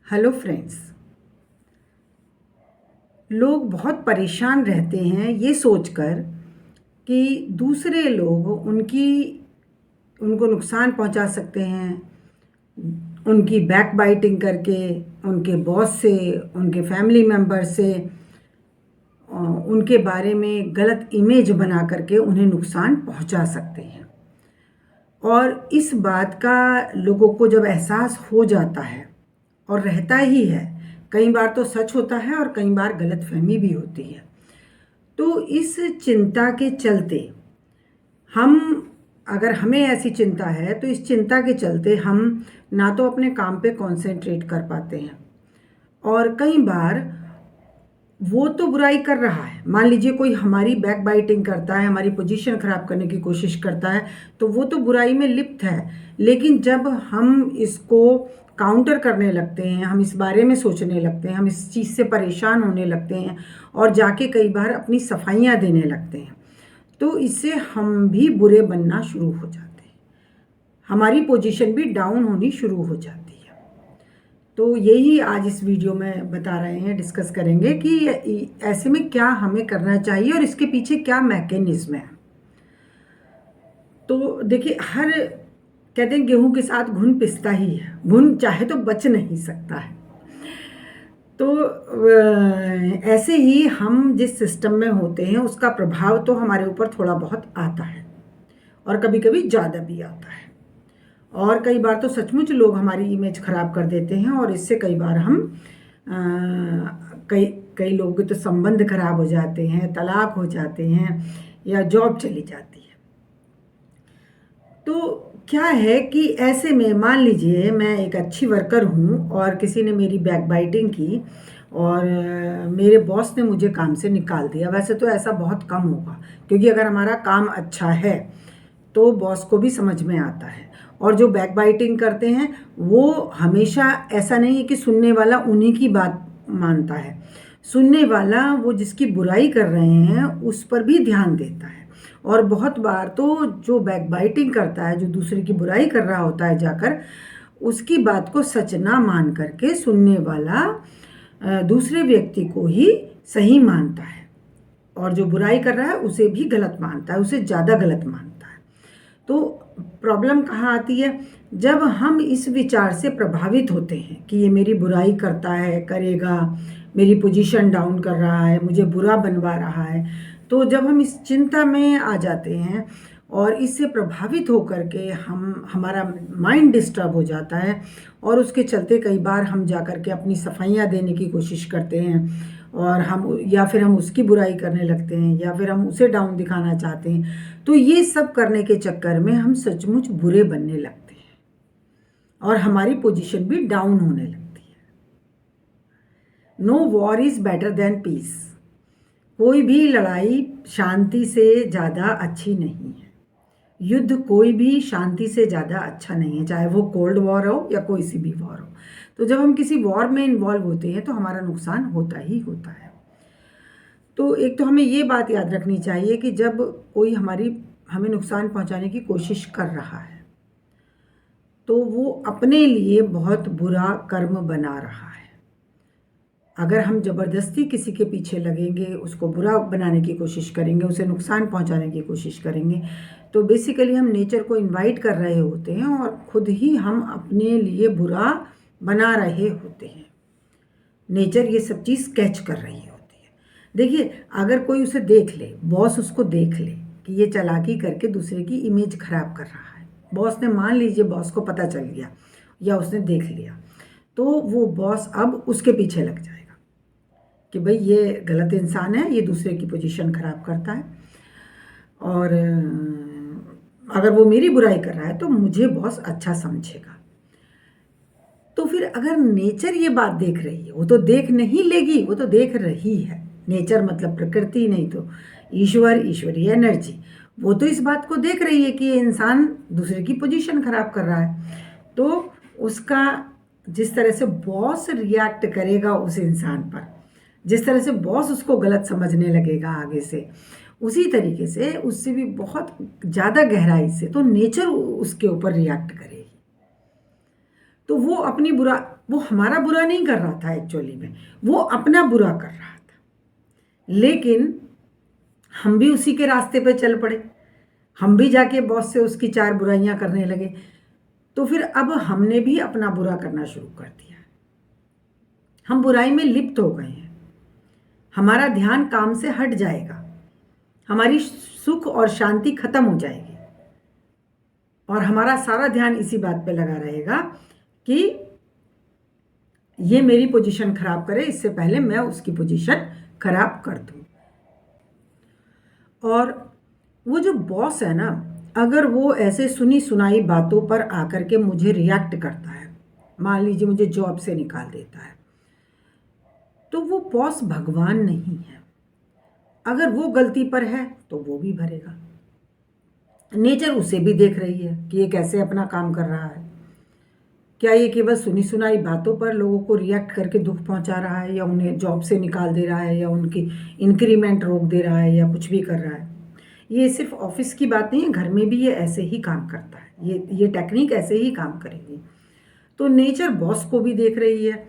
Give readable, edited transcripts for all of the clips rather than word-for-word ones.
Hello friends. लोग बहुत परेशान रहते हैं ये सोचकर कि दूसरे लोग उनको नुकसान पहुंचा सकते हैं, उनकी बैक बाइटिंग करके, उनके बॉस से, उनके फैमिली मेम्बर से, उनके बारे में गलत इमेज बना करके उन्हें नुकसान पहुंचा सकते हैं। और इस बात का लोगों को जब एहसास हो जाता है, और रहता ही है, कई बार तो सच होता है और कई बार गलतफहमी भी होती है, तो इस चिंता के चलते अगर हमें ऐसी चिंता है तो इस चिंता के चलते हम ना तो अपने काम पे कंसंट्रेट कर पाते हैं, और कई बार वो तो बुराई कर रहा है। मान लीजिए कोई हमारी बैक बाइटिंग करता है, हमारी पोजीशन खराब करने की कोशिश करता है, तो वो तो बुराई में लिप्त है। लेकिन जब हम इसको काउंटर करने लगते हैं, हम इस बारे में सोचने लगते हैं, हम इस चीज़ से परेशान होने लगते हैं और जाके कई बार अपनी सफाइयाँ देने लगते हैं, तो इससे हम भी बुरे बनना शुरू हो जाते हैं, हमारी पोजीशन भी डाउन होनी शुरू हो जाती है। तो यही आज इस वीडियो में बता रहे हैं, डिस्कस करेंगे कि ऐसे में क्या हमें करना चाहिए और इसके पीछे क्या मैकेनिज्म है। तो देखिए, कहते हैं गेहूं के साथ घुन पिसता ही है, घुन चाहे तो बच नहीं सकता है। तो ऐसे ही हम जिस सिस्टम में होते हैं उसका प्रभाव तो हमारे ऊपर थोड़ा बहुत आता है, और कभी कभी ज़्यादा भी आता है, और कई बार तो सचमुच लोग हमारी इमेज खराब कर देते हैं, और इससे कई बार हम कई कई लोगों के तो संबंध खराब हो जाते हैं, तलाक हो जाते हैं, या जॉब चली जाती है। तो क्या है कि ऐसे में मान लीजिए मैं एक अच्छी वर्कर हूँ और किसी ने मेरी बैक बाइटिंग की और मेरे बॉस ने मुझे काम से निकाल दिया। वैसे तो ऐसा बहुत कम होगा, क्योंकि अगर हमारा काम अच्छा है तो बॉस को भी समझ में आता है। और जो बैक बाइटिंग करते हैं वो हमेशा ऐसा नहीं है कि सुनने वाला उन्हीं की बात मानता है, सुनने वाला वो जिसकी बुराई कर रहे हैं उस पर भी ध्यान देता है। और बहुत बार तो जो बैक बाइटिंग करता है, जो दूसरे की बुराई कर रहा होता है, जाकर उसकी बात को सच ना मान करके सुनने वाला दूसरे व्यक्ति को ही सही मानता है, और जो बुराई कर रहा है उसे भी गलत मानता है, उसे ज़्यादा गलत मानता है। तो प्रॉब्लम कहाँ आती है? जब हम इस विचार से प्रभावित होते हैं कि ये मेरी बुराई करता है, करेगा, मेरी पोजीशन डाउन कर रहा है, मुझे बुरा बनवा रहा है, तो जब हम इस चिंता में आ जाते हैं और इससे प्रभावित होकर के हमारा माइंड डिस्टर्ब हो जाता है, और उसके चलते कई बार हम जा कर के अपनी सफाइयाँ देने की कोशिश करते हैं, और फिर हम उसकी बुराई करने लगते हैं, या फिर हम उसे डाउन दिखाना चाहते हैं। तो ये सब करने के चक्कर में हम सचमुच बुरे बनने लगते हैं और हमारी पोजीशन भी डाउन होने लगती है। No war is better than peace. कोई भी लड़ाई शांति से ज़्यादा अच्छी नहीं है। युद्ध कोई भी शांति से ज़्यादा अच्छा नहीं है, चाहे वो कोल्ड वॉर हो या कोई सी भी वॉर हो। तो जब हम किसी वॉर में इन्वॉल्व होते हैं तो हमारा नुकसान होता ही होता है। तो एक तो हमें ये बात याद रखनी चाहिए कि जब कोई हमें नुकसान पहुंचाने की कोशिश कर रहा है तो वो अपने लिए बहुत बुरा कर्म बना रहा है। अगर हम ज़बरदस्ती किसी के पीछे लगेंगे, उसको बुरा बनाने की कोशिश करेंगे, उसे नुकसान पहुंचाने की कोशिश करेंगे, तो बेसिकली हम नेचर को इनवाइट कर रहे होते हैं और खुद ही हम अपने लिए बुरा बना रहे होते हैं। नेचर ये सब चीज़ कैच कर रही होती है। देखिए, अगर कोई उसे देख ले, बॉस उसको देख ले कि ये चालाकी करके दूसरे की इमेज खराब कर रहा है, बॉस ने, मान लीजिए बॉस को पता चल गया या उसने देख लिया, तो वो बॉस अब उसके पीछे लग जाएगा कि भाई ये गलत इंसान है, ये दूसरे की पोजीशन खराब करता है, और अगर वो मेरी बुराई कर रहा है तो मुझे बॉस अच्छा समझेगा। तो फिर अगर नेचर ये बात देख रही है, वो तो देख नहीं लेगी, वो तो देख रही है। नेचर मतलब प्रकृति, नहीं तो ईश्वर, ईश्वरीय एनर्जी, वो तो इस बात को देख रही है कि ये इंसान दूसरे की पोजीशन खराब कर रहा है। तो उसका जिस तरह से बॉस रिएक्ट करेगा उस इंसान पर, जिस तरह से बॉस उसको गलत समझने लगेगा आगे से, उसी तरीके से उससे भी बहुत ज़्यादा गहराई से तो नेचर उसके ऊपर रिएक्ट करेगी। तो वो हमारा बुरा नहीं कर रहा था एक्चुअली में, वो अपना बुरा कर रहा था। लेकिन हम भी उसी के रास्ते पे चल पड़े, हम भी जाके बॉस से उसकी 4 बुराइयां करने लगे। तो फिर अब हमने भी अपना बुरा करना शुरू कर दिया, हम बुराई में लिप्त हो गए हैं। हमारा ध्यान काम से हट जाएगा, हमारी सुख और शांति खत्म हो जाएगी, और हमारा सारा ध्यान इसी बात पे लगा रहेगा कि ये मेरी पोजीशन खराब करे, इससे पहले मैं उसकी पोजीशन खराब कर दूं। और वो जो बॉस है ना, अगर वो ऐसे सुनी सुनाई बातों पर आकर के मुझे रिएक्ट करता है, मान लीजिए मुझे जॉब से निकाल देता है, तो वो बॉस भगवान नहीं है। अगर वो गलती पर है तो वो भी भरेगा। नेचर उसे भी देख रही है कि ये कैसे अपना काम कर रहा है। क्या ये केवल सुनी सुनाई बातों पर लोगों को रिएक्ट करके दुख पहुंचा रहा है, या उन्हें जॉब से निकाल दे रहा है, या उनकी इंक्रीमेंट रोक दे रहा है, या कुछ भी कर रहा है। ये सिर्फ ऑफिस की बात नहीं है, घर में भी ये ऐसे ही काम करता है, ये टेक्निक ऐसे ही काम करेगी। तो नेचर बॉस को भी देख रही है।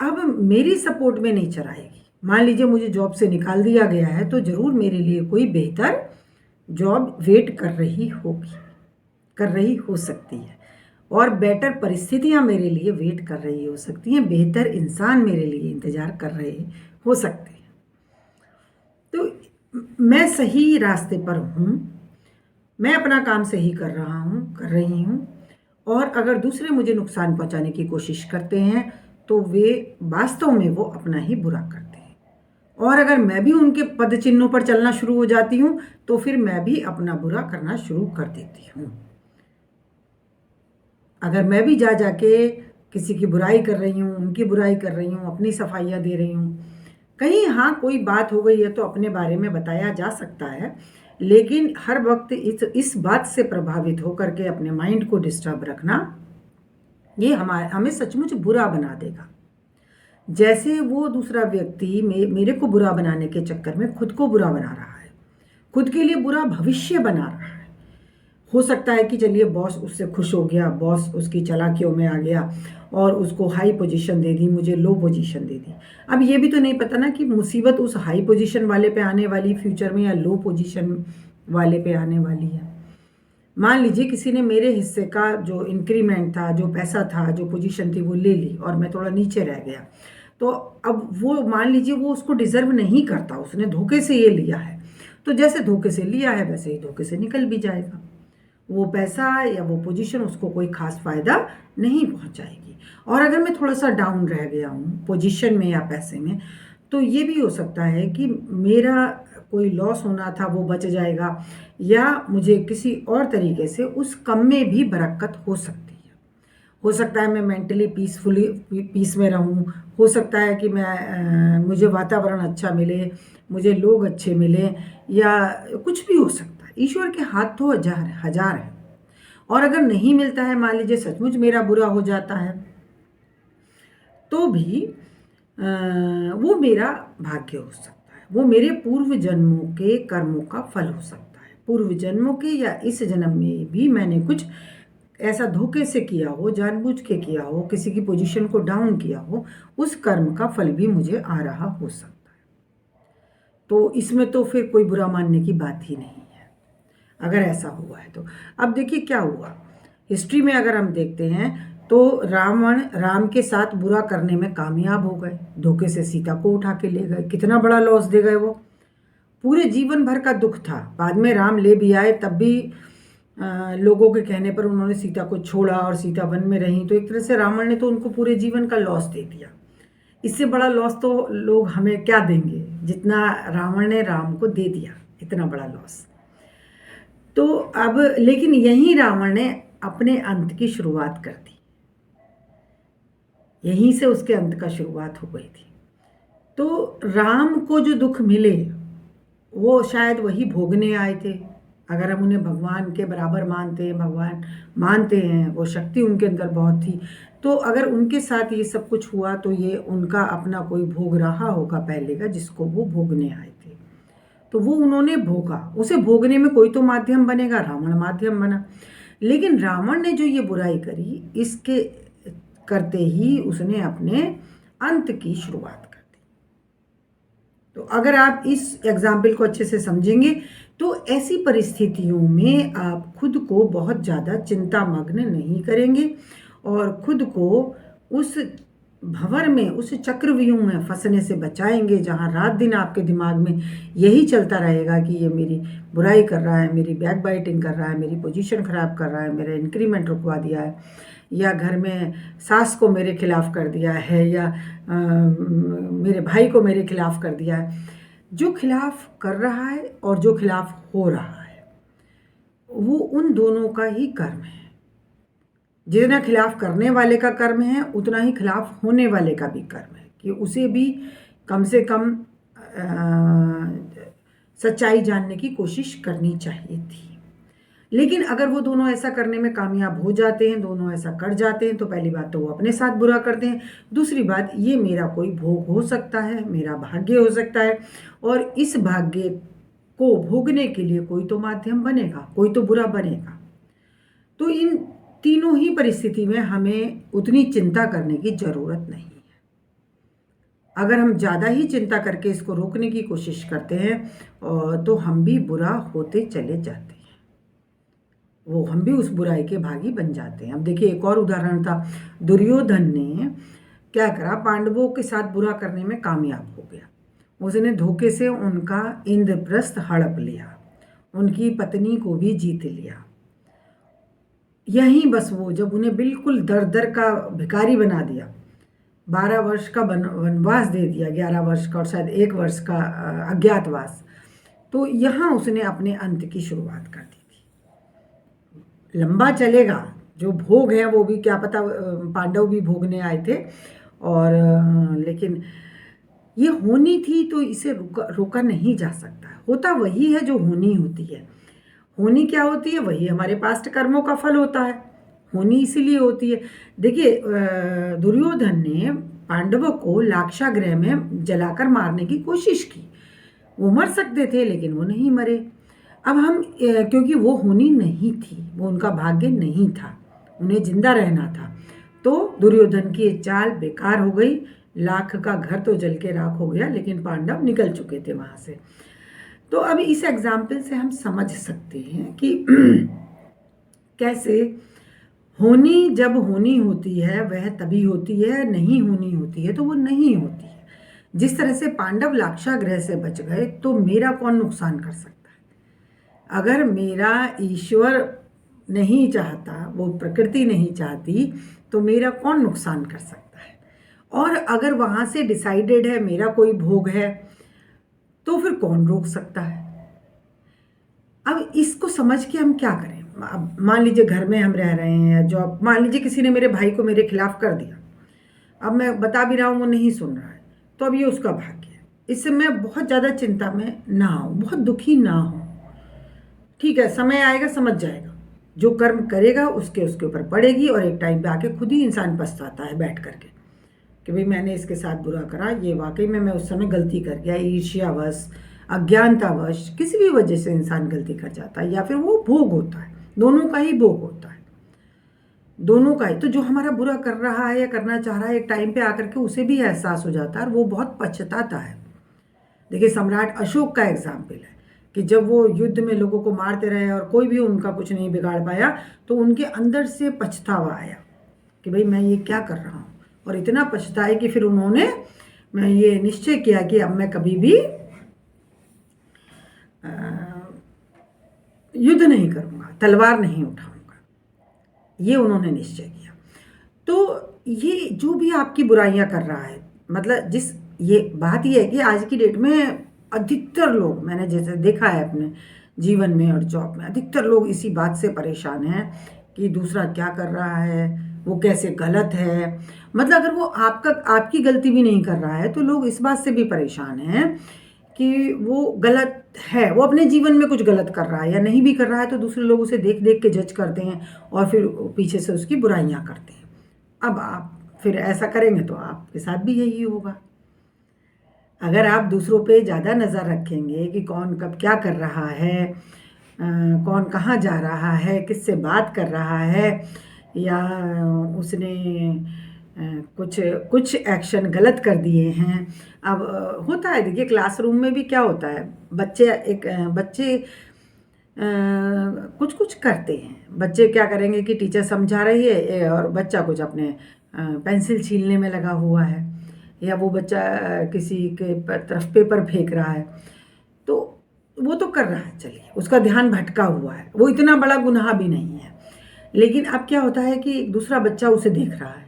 अब मेरी सपोर्ट में नेचर आएगी। मान लीजिए मुझे जॉब से निकाल दिया गया है, तो ज़रूर मेरे लिए कोई बेहतर जॉब वेट कर रही हो सकती है, और बेटर परिस्थितियां मेरे लिए वेट कर रही हो सकती हैं, बेहतर इंसान मेरे लिए इंतज़ार कर रहे हो सकते हैं। तो मैं सही रास्ते पर हूँ, मैं अपना काम सही कर रही हूँ, और अगर दूसरे मुझे नुकसान पहुँचाने की कोशिश करते हैं तो वे वास्तव में वो अपना ही बुरा करते हैं। और अगर मैं भी उनके पद चिन्हों पर चलना शुरू हो जाती हूँ तो फिर मैं भी अपना बुरा करना शुरू कर देती हूँ। अगर मैं भी जाके किसी की बुराई कर रही हूँ, उनकी बुराई कर रही हूँ, अपनी सफाइयाँ दे रही हूँ, कहीं हाँ कोई बात हो गई है तो अपने बारे में बताया जा सकता है, लेकिन हर वक्त इस बात से प्रभावित होकर के अपने माइंड को डिस्टर्ब रखना, ये हमें सचमुच बुरा बना देगा। जैसे वो दूसरा व्यक्ति मेरे को बुरा बनाने के चक्कर में खुद को बुरा बना रहा है, खुद के लिए बुरा भविष्य बना रहा है। हो सकता है कि चलिए बॉस उससे खुश हो गया, बॉस उसकी चालाकियों में आ गया और उसको हाई पोजीशन दे दी, मुझे लो पोजीशन दे दी। अब ये भी तो नहीं पता ना कि मुसीबत उस हाई पोजीशन वाले पे आने वाली फ्यूचर में, या लो पोजीशन वाले पे आने वाली है। मान लीजिए किसी ने मेरे हिस्से का जो इंक्रीमेंट था, जो पैसा था, जो पोजीशन थी, वो ले ली और मैं थोड़ा नीचे रह गया। तो अब वो मान लीजिए वो उसको डिज़र्व नहीं करता, उसने धोखे से ये लिया है, तो जैसे धोखे से लिया है वैसे ही धोखे से निकल भी जाएगा। वो पैसा या वो पोजीशन उसको कोई खास फ़ायदा नहीं पहुंचाएगी। और अगर मैं थोड़ा सा डाउन रह गया हूँ पोजीशन में या पैसे में, तो ये भी हो सकता है कि मेरा कोई लॉस होना था वो बच जाएगा, या मुझे किसी और तरीके से उस कम में भी बरकत हो सकती है। हो सकता है मैं मेंटली पीस में रहूं, हो सकता है कि मुझे वातावरण अच्छा मिले, मुझे लोग अच्छे मिले, या कुछ भी हो सकता है। ईश्वर के हाथ तो हजार है। और अगर नहीं मिलता है, मान लीजिए सचमुच मेरा बुरा हो जाता है, तो भी वो मेरा भाग्य हो सकता है, वो मेरे पूर्व जन्मों के कर्मों का फल हो सकता है। पूर्व जन्मों के या इस जन्म में भी मैंने कुछ ऐसा धोखे से किया हो, जानबूझ के किया हो, किसी की पोजीशन को डाउन किया हो, उस कर्म का फल भी मुझे आ रहा हो सकता है। तो इसमें तो फिर कोई बुरा मानने की बात ही नहीं है, अगर ऐसा हुआ है तो। अब देखिए क्या हुआ हिस्ट्री में, अगर हम देखते हैं तो रावण राम के साथ बुरा करने में कामयाब हो गए, धोखे से सीता को उठा के ले गए। कितना बड़ा लॉस दे गए वो, पूरे जीवन भर का दुख था। बाद में राम ले भी आए, तब भी लोगों के कहने पर उन्होंने सीता को छोड़ा और सीता वन में रही। तो एक तरह से रावण ने तो उनको पूरे जीवन का लॉस दे दिया। इससे बड़ा लॉस तो लोग हमें क्या देंगे जितना रावण ने राम को दे दिया, इतना बड़ा लॉस। तो अब लेकिन यही रावण ने अपने अंत की शुरुआत कर दी, यहीं से उसके अंत का शुरुआत हो गई थी। तो राम को जो दुख मिले वो शायद वही भोगने आए थे। अगर हम उन्हें भगवान के बराबर मानते हैं, भगवान मानते हैं, वो शक्ति उनके अंदर बहुत थी, तो अगर उनके साथ ये सब कुछ हुआ तो ये उनका अपना कोई भोग रहा होगा पहले का, जिसको वो भोगने आए थे। तो वो उन्होंने भोगा, उसे भोगने में कोई तो माध्यम बनेगा, रावण माध्यम बना। लेकिन रावण ने जो ये बुराई करी, इसके करते ही उसने अपने अंत की शुरुआत कर दी। तो अगर आप इस एग्जाम्पल को अच्छे से समझेंगे तो ऐसी परिस्थितियों में आप खुद को बहुत ज़्यादा चिंतामग्न नहीं करेंगे और खुद को उस भंवर में, उस चक्रव्यूह में फंसने से बचाएंगे जहाँ रात दिन आपके दिमाग में यही चलता रहेगा कि ये मेरी बुराई कर रहा है, मेरी बैक बाइटिंग कर रहा है, मेरी पोजीशन ख़राब कर रहा है, मेरा इंक्रीमेंट रुकवा दिया है, या घर में सास को मेरे खिलाफ़ कर दिया है, या मेरे भाई को मेरे खिलाफ़ कर दिया है। जो खिलाफ़ कर रहा है और जो खिलाफ़ हो रहा है वो उन दोनों का ही कर्म है। जितना खिलाफ करने वाले का कर्म है उतना ही खिलाफ होने वाले का भी कर्म है कि उसे भी कम से कम सच्चाई जानने की कोशिश करनी चाहिए थी। लेकिन अगर वो दोनों ऐसा करने में कामयाब हो जाते हैं, दोनों ऐसा कर जाते हैं, तो पहली बात तो वो अपने साथ बुरा करते हैं, दूसरी बात ये मेरा कोई भोग हो सकता है, मेरा भाग्य हो सकता है, और इस भाग्य को भोगने के लिए कोई तो माध्यम बनेगा, कोई तो बुरा बनेगा। तो इन तीनों ही परिस्थिति में हमें उतनी चिंता करने की ज़रूरत नहीं है। अगर हम ज़्यादा ही चिंता करके इसको रोकने की कोशिश करते हैं तो हम भी बुरा होते चले जाते हैं, वो हम भी उस बुराई के भागी बन जाते हैं। अब देखिए एक और उदाहरण था, दुर्योधन ने क्या करा, पांडवों के साथ बुरा करने में कामयाब हो गया। उसने धोखे से उनका इंद्रप्रस्थ हड़प लिया, उनकी पत्नी को भी जीत लिया। यहीं बस वो जब उन्हें बिल्कुल दर दर का भिखारी बना दिया, 12 वर्ष का वनवास दे दिया, 11 वर्ष का और शायद 1 वर्ष का अज्ञातवास, तो यहाँ उसने अपने अंत की शुरुआत कर दी थी। लंबा चलेगा, जो भोग है वो भी क्या पता पांडव भी भोगने आए थे, और लेकिन ये होनी थी तो इसे रोका नहीं जा सकता। होता वही है जो होनी होती है। होनी क्या होती है? वही हमारे पास्ट कर्मों का फल होता है। होनी इसीलिए होती है। देखिए दुर्योधन ने पांडवों को लाक्षागृह में जलाकर मारने की कोशिश की, वो मर सकते थे लेकिन वो नहीं मरे। अब हम क्योंकि वो होनी नहीं थी, वो उनका भाग्य नहीं था, उन्हें जिंदा रहना था, तो दुर्योधन की ये चाल बेकार हो गई। लाख का घर तो जल के राख हो गया, लेकिन पांडव निकल चुके थे वहाँ से। तो अभी इस एग्जाम्पल से हम समझ सकते हैं कि कैसे होनी जब होनी होती है वह तभी होती है, नहीं होनी होती है तो वो नहीं होती है। जिस तरह से पांडव लाक्षागृह से बच गए तो मेरा कौन नुकसान कर सकता है? अगर मेरा ईश्वर नहीं चाहता, वो प्रकृति नहीं चाहती, तो मेरा कौन नुकसान कर सकता है? और अगर वहाँ से डिसाइडेड है मेरा कोई भोग है तो फिर कौन रोक सकता है? अब इसको समझ के हम क्या करें? अब मान लीजिए घर में हम रह रहे हैं, जॉब, मान लीजिए किसी ने मेरे भाई को मेरे खिलाफ कर दिया, अब मैं बता भी रहा हूँ वो नहीं सुन रहा है, तो अब ये उसका भाग्य है। इससे मैं बहुत ज़्यादा चिंता में ना हूँ, बहुत दुखी ना हूँ। ठीक है, समय आएगा समझ जाएगा, जो कर्म करेगा उसके ऊपर पड़ेगी, और एक टाइम पे आके खुद ही इंसान पछताता है बैठ करके कि भाई मैंने इसके साथ बुरा करा, ये वाकई में मैं उस समय गलती कर गया, ईर्ष्यावश, अज्ञानतावश, किसी भी वजह से इंसान गलती कर जाता है, या फिर वो भोग होता है, दोनों का ही भोग होता है, दोनों का ही। तो जो हमारा बुरा कर रहा है या करना चाह रहा है, एक टाइम पे आकर के उसे भी एहसास हो जाता है और वो बहुत पछताता है। देखिए सम्राट अशोक का एग्जाम्पल है कि जब वो युद्ध में लोगों को मारते रहे और कोई भी उनका कुछ नहीं बिगाड़ पाया, तो उनके अंदर से पछतावा आया कि भाई मैं ये क्या कर रहा हूँ, और इतना पछताए कि फिर उन्होंने मैं ये निश्चय किया कि अब मैं कभी भी युद्ध नहीं करूँगा, तलवार नहीं उठाऊँगा, ये उन्होंने निश्चय किया। तो ये जो भी आपकी बुराइयाँ कर रहा है, मतलब ये बात ये है कि आज की डेट में अधिकतर लोग, मैंने जैसे देखा है अपने जीवन में और जॉब में, अधिकतर लोग इसी बात से परेशान हैं कि दूसरा क्या कर रहा है, वो कैसे गलत है। मतलब अगर वो आपकी गलती भी नहीं कर रहा है तो लोग इस बात से भी परेशान हैं कि वो गलत है, वो अपने जीवन में कुछ गलत कर रहा है, या नहीं भी कर रहा है तो दूसरे लोग उसे देख देख के जज करते हैं और फिर पीछे से उसकी बुराइयां करते हैं। अब आप फिर ऐसा करेंगे तो आपके साथ भी यही होगा। अगर आप दूसरों पे ज़्यादा नज़र रखेंगे कि कौन कब क्या कर रहा है, कौन कहाँ जा रहा है, किससे बात कर रहा है, या उसने कुछ कुछ एक्शन गलत कर दिए हैं। अब होता है, देखिए क्लासरूम में भी क्या होता है, बच्चे कुछ कुछ करते हैं। बच्चे क्या करेंगे कि टीचर समझा रही है और बच्चा कुछ अपने पेंसिल छीलने में लगा हुआ है, या वो बच्चा किसी के तरफ पेपर फेंक रहा है। तो वो तो कर रहा है, चलिए उसका ध्यान भटका हुआ है, वो इतना बड़ा गुनाह भी नहीं है। लेकिन अब क्या होता है कि एक दूसरा बच्चा उसे देख रहा है,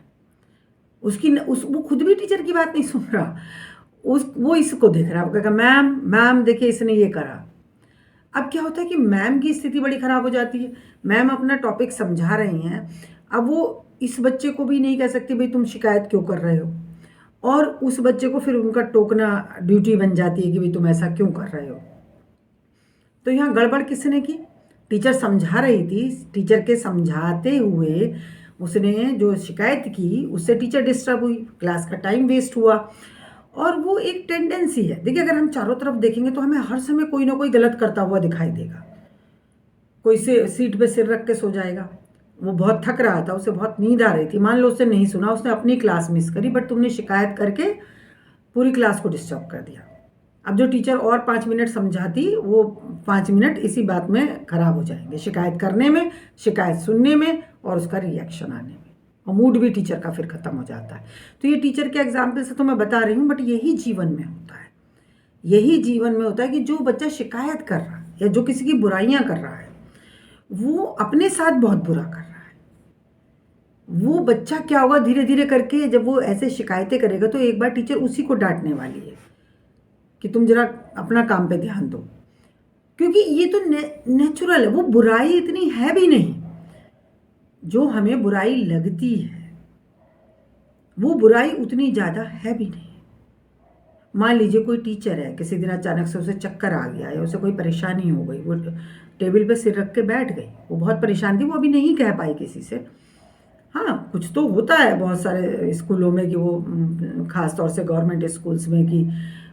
वो खुद भी टीचर की बात नहीं सुन रहा, वो इसको देख रहा है। वो कहेगा मैम मैम देखिए इसने ये करा। अब क्या होता है कि मैम की स्थिति बड़ी खराब हो जाती है। मैम अपना टॉपिक समझा रही हैं, अब वो इस बच्चे को भी नहीं कह सकती भाई तुम शिकायत क्यों कर रहे हो, और उस बच्चे को फिर उनका टोकना ड्यूटी बन जाती है कि भाई तुम ऐसा क्यों कर रहे हो। तो यहाँ गड़बड़ किसने की? टीचर समझा रही थी, टीचर के समझाते हुए उसने जो शिकायत की उससे टीचर डिस्टर्ब हुई, क्लास का टाइम वेस्ट हुआ। और वो एक टेंडेंसी है, देखिए अगर हम चारों तरफ देखेंगे तो हमें हर समय कोई ना कोई गलत करता हुआ दिखाई देगा। कोई से सीट पे सिर रख के सो जाएगा, वो बहुत थक रहा था, उसे बहुत नींद आ रही थी, मान लो उसने नहीं सुना, उसने अपनी क्लास मिस करी, बट तुमने शिकायत करके पूरी क्लास को डिस्टर्ब कर दिया। अब जो टीचर और 5 मिनट समझाती, वो 5 मिनट इसी बात में खराब हो जाएंगे, शिकायत करने में, शिकायत सुनने में, और उसका रिएक्शन आने में, और मूड भी टीचर का फिर ख़त्म हो जाता है। तो ये टीचर के एग्जाम्पल से तो मैं बता रही हूँ, बट यही जीवन में होता है। यही जीवन में होता है कि जो बच्चा शिकायत कर रहा है या जो किसी की बुराइयाँ कर रहा है, वो अपने साथ बहुत बुरा कर रहा है। वो बच्चा क्या होगा, धीरे धीरे करके जब वो ऐसे शिकायतें करेगा तो एक बार टीचर उसी को डांटने वाली है कि तुम जरा अपना काम पे ध्यान दो, क्योंकि ये तो नेचुरल है। वो बुराई इतनी है भी नहीं, जो हमें बुराई लगती है वो बुराई उतनी ज़्यादा है भी नहीं। मान लीजिए कोई टीचर है, किसी दिन अचानक से उसे चक्कर आ गया या उसे कोई परेशानी हो गई, वो टेबल पे सिर रख के बैठ गई, वो बहुत परेशान थी, वो अभी नहीं कह पाई किसी से। हाँ, कुछ तो होता है बहुत सारे स्कूलों में कि वो ख़ास तौर से गवर्नमेंट स्कूल्स में कि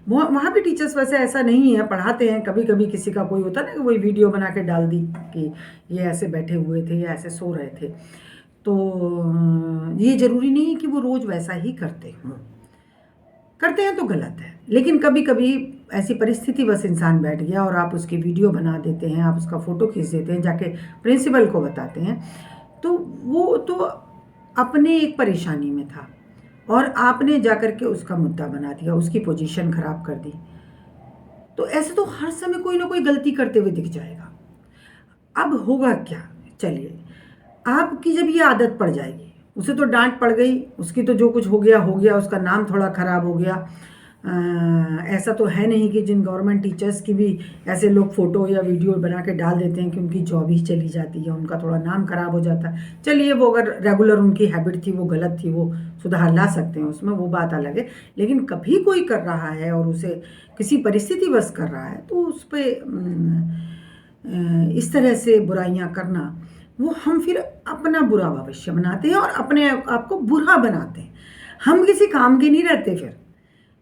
वहाँ भी टीचर्स वैसे ऐसा नहीं है, पढ़ाते हैं। कभी कभी किसी का कोई होता है ना कि वही वीडियो बना के डाल दी कि ये ऐसे बैठे हुए थे या ऐसे सो रहे थे, तो ये ज़रूरी नहीं है कि वो रोज़ वैसा ही करते हों। करते हैं तो गलत है, लेकिन कभी कभी ऐसी परिस्थिति बस इंसान बैठ गया और आप उसकी वीडियो बना देते हैं, आप उसका फ़ोटो खींच देते हैं, जाके प्रिंसिपल को बताते हैं, तो वो तो अपने एक परेशानी में था और आपने जाकर के उसका मुद्दा बना दिया, उसकी पोजीशन खराब कर दी। तो ऐसे तो हर समय कोई ना कोई गलती करते हुए दिख जाएगा। अब होगा क्या, चलिए आपकी जब ये आदत पड़ जाएगी, उसे तो डांट पड़ गई, उसकी तो जो कुछ हो गया, उसका नाम थोड़ा ख़राब हो गया। ऐसा तो है नहीं कि जिन गवर्नमेंट टीचर्स की भी ऐसे लोग फ़ोटो या वीडियो बना के डाल देते हैं कि उनकी जॉब ही चली जाती है, उनका थोड़ा नाम ख़राब हो जाता है। चलिए वो अगर रेगुलर उनकी हैबिट थी, वो गलत थी, वो सुधार ला सकते हैं, उसमें वो बात अलग है। लेकिन कभी कोई कर रहा है और उसे किसी परिस्थिति बस कर रहा है, तो उस पर इस तरह से बुराइयाँ करना, वो हम फिर अपना बुरा भविष्य बनाते हैं और अपने आप को बुरा बनाते हैं। हम किसी काम के नहीं रहते,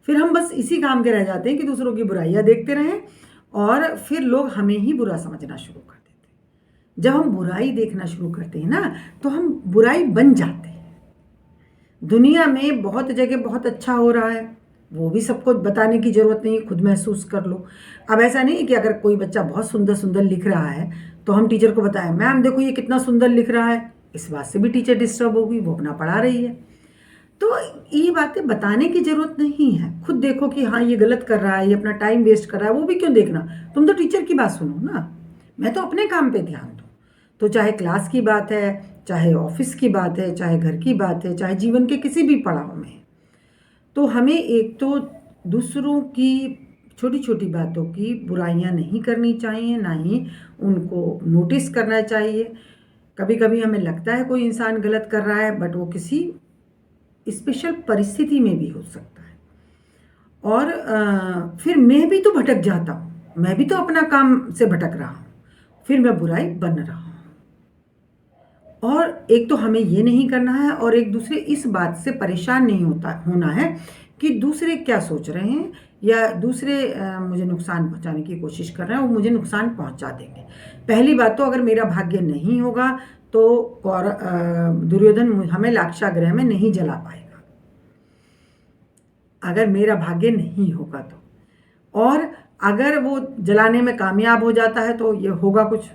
फिर हम बस इसी काम के रह जाते हैं कि दूसरों की बुराइयां देखते रहें, और फिर लोग हमें ही बुरा समझना शुरू कर देते हैं। जब हम बुराई देखना शुरू करते हैं ना, तो हम बुराई बन जाते हैं। दुनिया में बहुत जगह बहुत अच्छा हो रहा है, वो भी सबको बताने की ज़रूरत नहीं, खुद महसूस कर लो। अब ऐसा नहीं कि अगर कोई बच्चा बहुत सुंदर सुंदर लिख रहा है तो हम टीचर को बताएं मैम देखो ये कितना सुंदर लिख रहा है, इस बात से भी टीचर डिस्टर्ब होगी, वो अपना पढ़ा रही है। तो ये बातें बताने की ज़रूरत नहीं है, खुद देखो कि हाँ ये गलत कर रहा है, ये अपना टाइम वेस्ट कर रहा है, वो भी क्यों देखना, तुम तो टीचर की बात सुनो ना, मैं तो अपने काम पे ध्यान दूँ। तो चाहे क्लास की बात है, चाहे ऑफिस की बात है, चाहे घर की बात है, चाहे जीवन के किसी भी पड़ाव में, तो हमें एक तो दूसरों की छोटी छोटी बातों की बुराइयां नहीं करनी चाहिए, ना ही उनको नोटिस करना चाहिए। कभी कभी हमें लगता है कोई इंसान गलत कर रहा है, बट वो किसी स्पेशल परिस्थिति में भी हो सकता है। और फिर मैं भी तो भटक जाता हूँ, मैं भी तो अपना काम से भटक रहा हूँ, फिर मैं बुराई बन रहा हूँ। और एक तो हमें ये नहीं करना है, और एक दूसरे इस बात से परेशान नहीं होना है कि दूसरे क्या सोच रहे हैं या दूसरे मुझे नुकसान पहुंचाने की कोशिश कर रहे हैं, वो मुझे नुकसान पहुंचा देंगे। पहली बात तो अगर मेरा भाग्य नहीं होगा तो दुर्योधन हमें लाक्षागृह में नहीं जला पाएगा, अगर मेरा भाग्य नहीं होगा तो। और अगर वो जलाने में कामयाब हो जाता है तो ये होगा कुछ,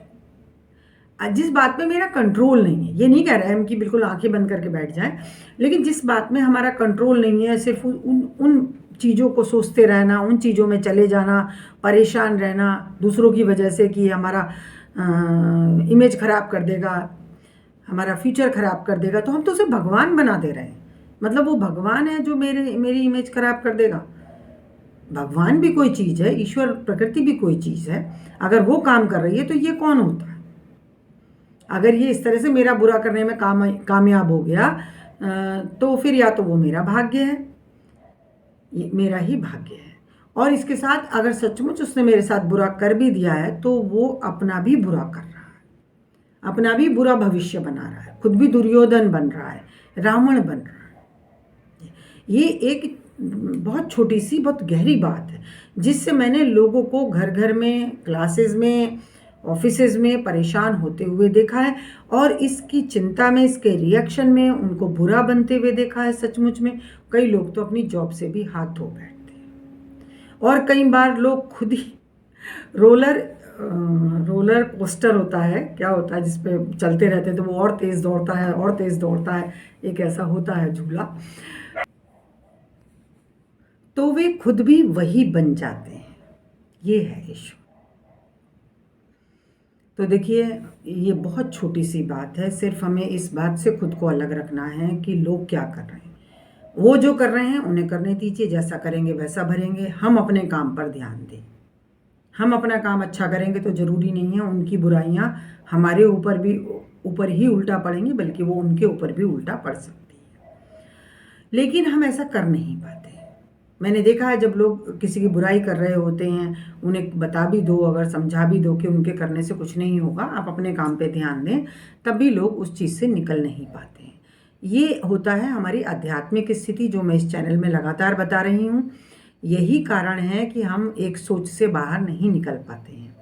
जिस बात पे मेरा कंट्रोल नहीं है। ये नहीं कह रहे हैं हम कि बिल्कुल आंखें बंद करके बैठ जाएं, लेकिन जिस बात में हमारा कंट्रोल नहीं है, सिर्फ उन चीज़ों को सोचते रहना, उन चीज़ों में चले जाना, परेशान रहना दूसरों की वजह से कि हमारा इमेज ख़राब कर देगा, हमारा फ्यूचर ख़राब कर देगा, तो हम तो उसे भगवान बना दे रहे हैं। मतलब वो भगवान है जो मेरी इमेज ख़राब कर देगा। भगवान भी कोई चीज़ है, ईश्वर प्रकृति भी कोई चीज़ है। अगर वो काम कर रही है तो ये कौन होता है? अगर ये इस तरह से मेरा बुरा करने में कामयाब हो गया तो फिर या तो वो मेरा भाग्य है, ये मेरा ही भाग्य है। और इसके साथ अगर सचमुच उसने मेरे साथ बुरा कर भी दिया है तो वो अपना भी बुरा कर रहा है, अपना भी बुरा भविष्य बना रहा है, खुद भी दुर्योधन बन रहा है, रावण बन रहा है। ये एक बहुत छोटी सी बहुत गहरी बात है जिससे मैंने लोगों को घर घर में, क्लासेस में, ऑफिसेज में परेशान होते हुए देखा है, और इसकी चिंता में, इसके रिएक्शन में उनको बुरा बनते हुए देखा है। सचमुच में कई लोग तो अपनी जॉब से भी हाथ धो बैठते हैं, और कई बार लोग खुद ही रोलर कोस्टर होता है, क्या होता है जिसपे चलते रहते हैं तो वो और तेज़ दौड़ता है और तेज़ दौड़ता है, एक ऐसा होता है झूला, तो वे खुद भी वही बन जाते हैं। ये है इशू। तो देखिए, ये बहुत छोटी सी बात है, सिर्फ हमें इस बात से खुद को अलग रखना है कि लोग क्या कर रहे हैं। वो जो कर रहे हैं उन्हें करने दीजिए, जैसा करेंगे वैसा भरेंगे। हम अपने काम पर ध्यान दें। हम अपना काम अच्छा करेंगे तो ज़रूरी नहीं है उनकी बुराइयां हमारे ऊपर ही उल्टा पड़ेंगी, बल्कि वो उनके ऊपर भी उल्टा पड़ सकती है। लेकिन हम ऐसा कर नहीं पाते। मैंने देखा है जब लोग किसी की बुराई कर रहे होते हैं, उन्हें बता भी दो, अगर समझा भी दो कि उनके करने से कुछ नहीं होगा, आप अपने काम पे ध्यान दें, तब भी लोग उस चीज़ से निकल नहीं पाते हैं। ये होता है हमारी आध्यात्मिक स्थिति, जो मैं इस चैनल में लगातार बता रही हूँ। यही कारण है कि हम एक सोच से बाहर नहीं निकल पाते हैं।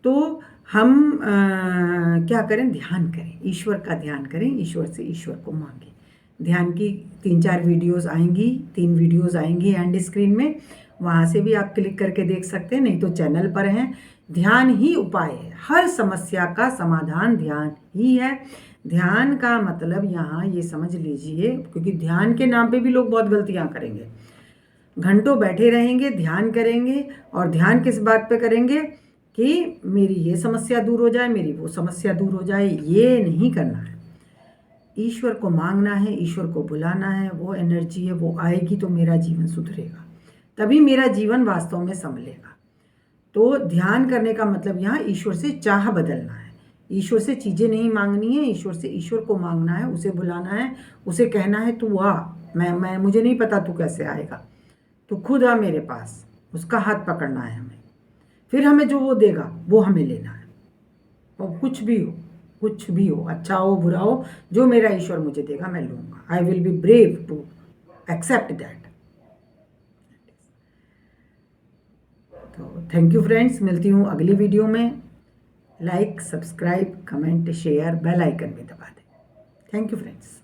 तो हम क्या करें? ध्यान करें, ईश्वर का ध्यान करें, ईश्वर से ईश्वर को मांगें। ध्यान की 3-4 वीडियोस आएंगी, 3 वीडियोस आएंगी एंड स्क्रीन में, वहाँ से भी आप क्लिक करके देख सकते हैं, नहीं तो चैनल पर हैं। ध्यान ही उपाय है, हर समस्या का समाधान ध्यान ही है। ध्यान का मतलब यहाँ ये समझ लीजिए, क्योंकि ध्यान के नाम पे भी लोग बहुत गलतियाँ करेंगे। घंटों बैठे रहेंगे, ध्यान करेंगे, और ध्यान किस बात पे करेंगे कि मेरी ये समस्या दूर हो जाए, मेरी वो समस्या दूर हो जाए। ये नहीं करना है। ईश्वर को मांगना है, ईश्वर को बुलाना है, वो एनर्जी है, वो आएगी तो मेरा जीवन सुधरेगा, तभी मेरा जीवन वास्तव में संभलेगा। तो ध्यान करने का मतलब यहाँ ईश्वर से चाह बदलना है। ईश्वर से चीज़ें नहीं मांगनी है, ईश्वर से ईश्वर को मांगना है, उसे बुलाना है, उसे कहना है तू आ, मैं मुझे नहीं पता तू कैसे आएगा, तो खुद आ मेरे पास। उसका हाथ पकड़ना है हमें, फिर हमें जो वो देगा वो हमें लेना है। और कुछ भी हो, अच्छा हो बुरा हो, जो मेरा ईश्वर मुझे देगा मैं लूँगा। I will be brave to accept that. तो थैंक यू फ्रेंड्स, मिलती हूँ अगली वीडियो में। Like, subscribe, comment, share, bell icon भी दबा दें। Thank you friends.